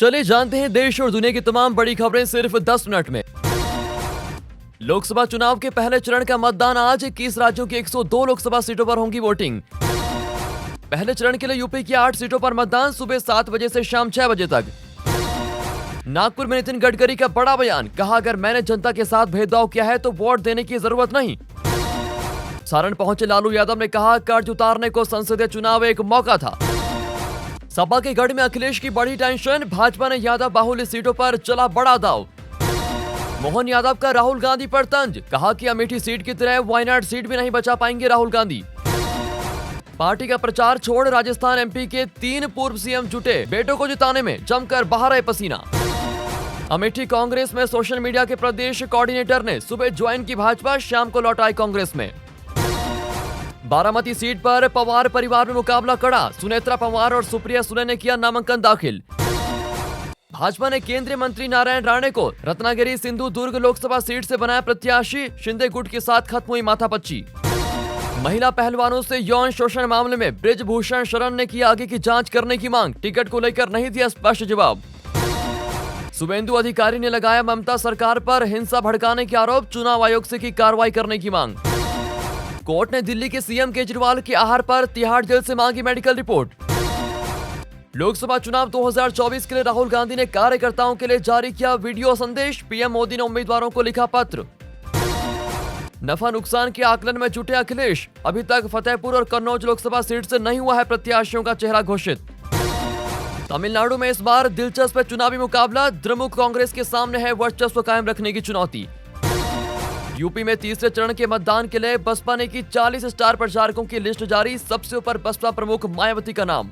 चलिए जानते हैं देश और दुनिया की तमाम बड़ी खबरें सिर्फ 10 मिनट में। लोकसभा चुनाव के पहले चरण का मतदान आज 21 राज्यों की 102 लोकसभा सीटों पर होगी वोटिंग। पहले चरण के लिए यूपी की 8 सीटों पर मतदान सुबह 7 बजे से शाम 6 बजे तक। नागपुर में नितिन गडकरी का बड़ा बयान, कहा अगर मैंने जनता के साथ भेदभाव किया है तो वोट देने की जरूरत नहीं। सारण पहुंचे लालू यादव ने कहा कर्ज उतारने को संसदीय चुनाव एक मौका था। सपा के गढ़ में अखिलेश की बड़ी टेंशन, भाजपा ने यादव बाहुल्य सीटों पर चला बड़ा दांव। मोहन यादव का राहुल गांधी पर तंज, कहा कि अमेठी सीट की तरह वायनाड सीट भी नहीं बचा पाएंगे राहुल गांधी। पार्टी का प्रचार छोड़ राजस्थान एमपी के 3 पूर्व सीएम जुटे बेटों को जिताने में, जमकर बहा रहे पसीना। अमेठी कांग्रेस में सोशल मीडिया के प्रदेश कोऑर्डिनेटर ने सुबह ज्वाइन की भाजपा, शाम को लौट आई कांग्रेस में। बारामती सीट पर पवार परिवार में मुकाबला कड़ा, सुनेत्रा पवार और सुप्रिया सुले ने किया नामांकन दाखिल। भाजपा ने केंद्रीय मंत्री नारायण राणे को रत्नागिरी सिंधु दुर्ग लोकसभा सीट से बनाया प्रत्याशी, शिंदे गुट के साथ खत्म हुई माथापच्ची। महिला पहलवानों से यौन शोषण मामले में ब्रिजभूषण शरण ने की आगे की जांच करने की मांग, टिकट को लेकर नहीं दिया स्पष्ट जवाब। शुभेंदु अधिकारी ने लगाया ममता सरकार पर हिंसा भड़काने के आरोप, चुनाव आयोग से की कार्रवाई करने की मांग। कोर्ट ने दिल्ली के सीएम केजरीवाल के आहार पर तिहाड़ जेल से मांगी मेडिकल रिपोर्ट। लोकसभा चुनाव 2024 के लिए राहुल गांधी ने कार्यकर्ताओं के लिए जारी किया वीडियो संदेश, पीएम मोदी ने उम्मीदवारों को लिखा पत्र। नफा नुकसान के आकलन में जुटे अखिलेश, अभी तक फतेहपुर और कन्नौज लोकसभा सीट से नहीं हुआ है प्रत्याशियों का चेहरा घोषित। तमिलनाडु में इस बार दिलचस्प चुनावी मुकाबला, द्रमुक कांग्रेस के सामने है वर्चस्व कायम रखने की चुनौती। यूपी में तीसरे चरण के मतदान के लिए बसपा ने की 40 स्टार प्रचारकों की लिस्ट जारी, सबसे ऊपर बसपा प्रमुख मायावती का नाम।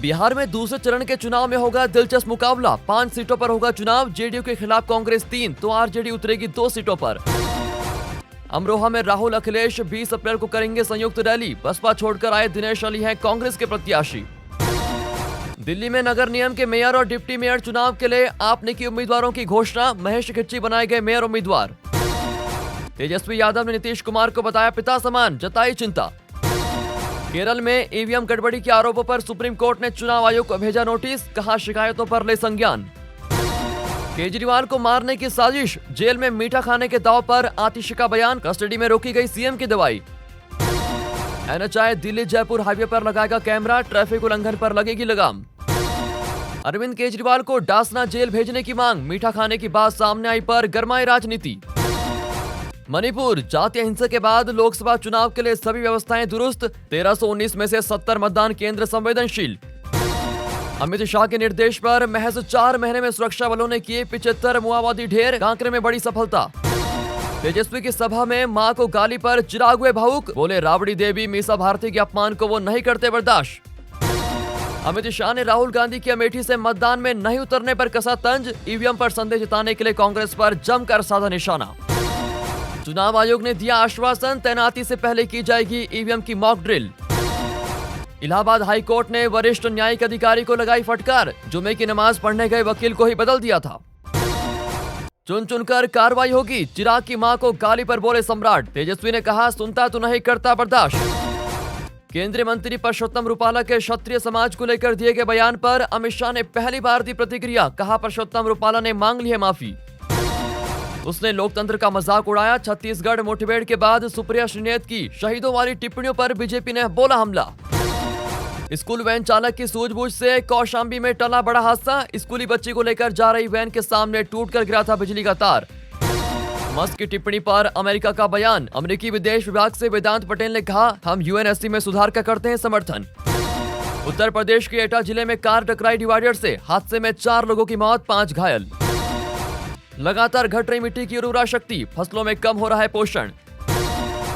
बिहार में दूसरे चरण के चुनाव में होगा दिलचस्प मुकाबला, 5 सीटों पर होगा चुनाव, जेडीयू के खिलाफ कांग्रेस 3 तो आरजेडी उतरेगी 2 सीटों पर। अमरोहा में राहुल अखिलेश 20 अप्रैल को करेंगे संयुक्त रैली, बसपा छोड़कर आए दिनेश अली हैं कांग्रेस के प्रत्याशी। दिल्ली में नगर निगम के मेयर और डिप्टी मेयर चुनाव के लिए आपने की उम्मीदवारों की घोषणा, महेश खिच्ची बनाए गए मेयर उम्मीदवार। तेजस्वी यादव ने नीतीश कुमार को बताया पिता समान, जताई चिंता। केरल में ईवीएम गड़बड़ी के आरोपों पर सुप्रीम कोर्ट ने चुनाव आयोग को भेजा नोटिस, कहा शिकायतों पर ले संज्ञान। केजरीवाल को मारने की साजिश, जेल में मीठा खाने के दाव पर आतिशी का बयान, कस्टडी में रोकी गई सीएम की दवाई। एनएचआई दिल्ली जयपुर हाईवे पर लगाएगा कैमरा, ट्रैफिक उल्लंघन पर लगेगी लगाम। अरविंद केजरीवाल को डासना जेल भेजने की मांग, मीठा खाने की बात सामने आई पर गरमाई राजनीति। मणिपुर, जातीय हिंसा के बाद लोकसभा चुनाव के लिए सभी व्यवस्थाएं दुरुस्त, 1319 में से 70 मतदान केंद्र संवेदनशील। अमित शाह के निर्देश पर महज 4 महीने में सुरक्षा बलों ने किए 75 माओवादी ढेर, कांकरे में बड़ी सफलता। तेजस्वी की सभा में मां को गाली पर चिराग हुए भावुक, बोले राबड़ी देवी मीसा भारती के अपमान को वो नहीं करते बर्दाश्त। अमित शाह ने राहुल गांधी की अमेठी से मतदान में नहीं उतरने पर कसा तंज, ईवीएम पर संदेह जताने के लिए कांग्रेस पर जमकर साधा निशाना। चुनाव आयोग ने दिया आश्वासन, तैनाती से पहले की जाएगी ईवीएम की mock drill. Allahabad high court ने वरिष्ठ न्यायिक अधिकारी को लगाई फटकार, जुमे की नमाज पढ़ने गए वकील को ही बदल दिया था। चुन चुनकर कार्रवाई होगी, चिराग की मां को गाली पर बोले सम्राट, तेजस्वी ने कहा सुनता तो नहीं करता बर्दाश्त। केंद्रीय मंत्री परषोत्तम रूपाला के क्षत्रिय समाज को लेकर दिए गए बयान पर अमित शाह ने पहली बार दी प्रतिक्रिया, कहा परषोत्तम रूपाला ने मांग ली है माफी। उसने लोकतंत्र का मजाक उड़ाया, छत्तीसगढ़ मुठभेड़ के बाद सुप्रिया श्रीनेत की शहीदों वाली टिप्पणियों पर बीजेपी ने बोला हमला। स्कूल वैन चालक की सूझबूझ से कौशाम्बी में टला बड़ा हादसा, स्कूली बच्ची को लेकर जा रही वैन के सामने टूटकर गिरा था बिजली का तार। मस्क की टिप्पणी पर अमेरिका का बयान, अमेरिकी विदेश विभाग से वेदांत पटेल ने कहा हम यूएनएससी में सुधार का करते हैं समर्थन। उत्तर प्रदेश के एटा जिले में कार टकराई डिवाइडर से, हादसे में 4 लोगों की मौत, 5 घायल। लगातार घट रही मिट्टी की उर्वरा शक्ति, फसलों में कम हो रहा है पोषण।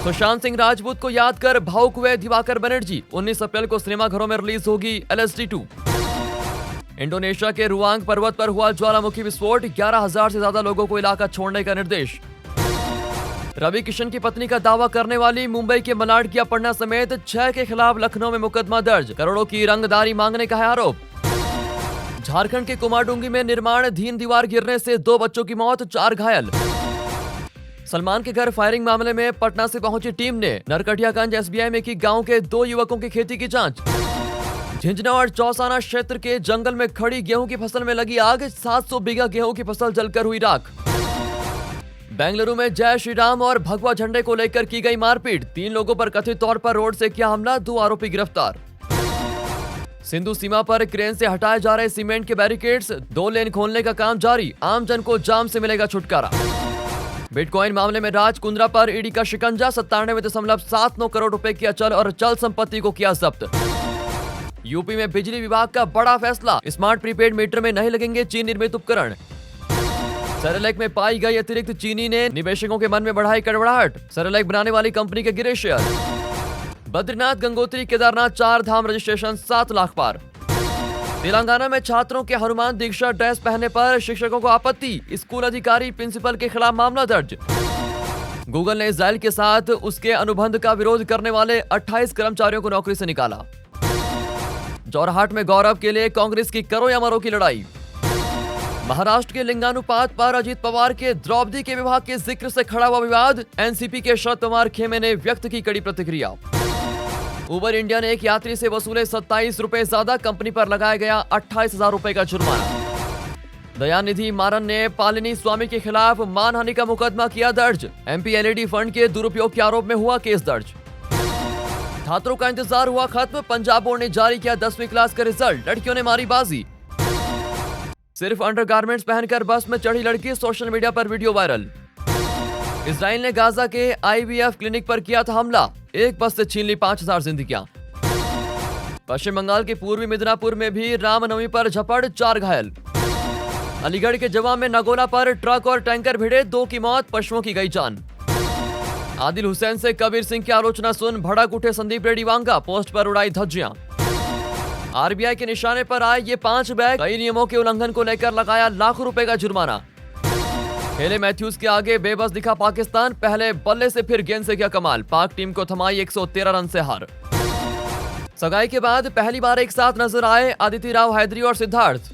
सुशांत सिंह राजपूत को याद कर भावुक हुए दिवाकर बनर्जी, 19 अप्रैल को सिनेमाघरों में रिलीज होगी LSD 2। इंडोनेशिया के रुआंग पर्वत पर हुआ ज्वालामुखी विस्फोट, 11,000 से ज्यादा लोगों को इलाका छोड़ने का निर्देश। रवि किशन की पत्नी का दावा करने वाली मुंबई के मलाड की अपर्णा समेत 6 के खिलाफ लखनऊ में मुकदमा दर्ज, करोड़ों की रंगदारी मांगने का है आरोप। झारखंड के कुमारडुंगी में निर्माणाधीन दीवार गिरने से 2 बच्चों की मौत, 4 घायल। सलमान के घर फायरिंग मामले में पटना से पहुंची टीम ने नरकटियागंज SBI में की गांव के 2 युवकों की खेती की जांच। झिंझुना और चौसाना क्षेत्र के जंगल में खड़ी गेहूं की फसल में लगी आग, 700 बीघा गेहूं की फसल जलकर हुई राख। बेंगलुरु में जय श्री राम और भगवा झंडे को लेकर की गई मारपीट, 3 लोगों पर कथित तौर पर रोड से किया हमला, 2 आरोपी गिरफ्तार। सिंधु सीमा पर क्रेन से हटाए जा रहे सीमेंट के बैरिकेड्स, 2 लेन खोलने का काम जारी, आम जन को जाम से मिलेगा छुटकारा। बिटकॉइन मामले में राज कुंद्रा पर ईडी का शिकंजा, 97.79 करोड़ रुपए की अचल और चल संपत्ति को किया जब्त। यूपी में बिजली विभाग का बड़ा फैसला, स्मार्ट प्रीपेड मीटर में नहीं लगेंगे चीन निर्मित उपकरण। सेरेलैक में पाई गई अतिरिक्त चीनी ने निवेशकों के मन में बढ़ाई कड़वाहट, सेरेलैक बनाने वाली कंपनी के गिरे शेयर। बद्रीनाथ, गंगोत्री, केदारनाथ 4 धाम रजिस्ट्रेशन 7 लाख पार। तेलंगाना में छात्रों के हनुमान दीक्षा ड्रेस पहनने पर शिक्षकों को आपत्ति, स्कूल अधिकारी प्रिंसिपल के खिलाफ मामला दर्ज। गूगल ने इजराइल के साथ उसके अनुबंध का विरोध करने वाले 28 कर्मचारियों को नौकरी से निकाला। जोरहाट में गौरव के लिए कांग्रेस की करो या मरो की लड़ाई। महाराष्ट्र के लिंगानुपात पर अजीत पवार के द्रौपदी के विवाह के जिक्र से खड़ा हुआ विवाद, एनसीपी के शरद पवार खेमे ने व्यक्त की कड़ी प्रतिक्रिया। उबर इंडिया ने एक यात्री से वसूले 27 रुपए ज्यादा, कंपनी पर लगाया गया 28,000 रुपए का जुर्माना। दयानिधि मारन ने पालिनी स्वामी के खिलाफ मानहानि का मुकदमा किया दर्ज, एमपी एलईडी फंड के दुरुपयोग के आरोप में हुआ केस दर्ज। छात्रों का इंतजार हुआ खत्म, पंजाब बोर्ड ने जारी किया 10वीं क्लास का रिजल्ट, लड़कियों ने मारी बाजी। सिर्फ अंडरगारमेंट्स पहनकर बस में चढ़ी लड़की, सोशल मीडिया पर वीडियो वायरल। इजराइल ने गाजा के आईवीएफ क्लिनिक पर किया था हमला, एक बस से छीन ली 5000 जिंदगियां। पश्चिम बंगाल के पूर्वी मिदनापुर में भी रामनवमी पर झपड़, 4 घायल। अलीगढ़ के जवाब में नगोला पर ट्रक और टैंकर भिड़े, 2 की मौत, पशुओं की गई जान। आदिल हुसैन से कबीर सिंह की आलोचना सुन भड़क उठे संदीप रेड्डी वांगा, पोस्ट पर उड़ाई धज्जियां। आरबीआई के निशाने पर आए ये 5 बैग, कई नियमों के उल्लंघन को लेकर लगाया लाखों रुपए का जुर्माना। हेले मैथ्यूज के आगे बेबस दिखा पाकिस्तान, पहले बल्ले से फिर गेंद से किया कमाल, पाक टीम को थमाई 113 रन से हार। सगाई के बाद पहली बार एक साथ नजर आए आदिति राव हैदरी और सिद्धार्थ।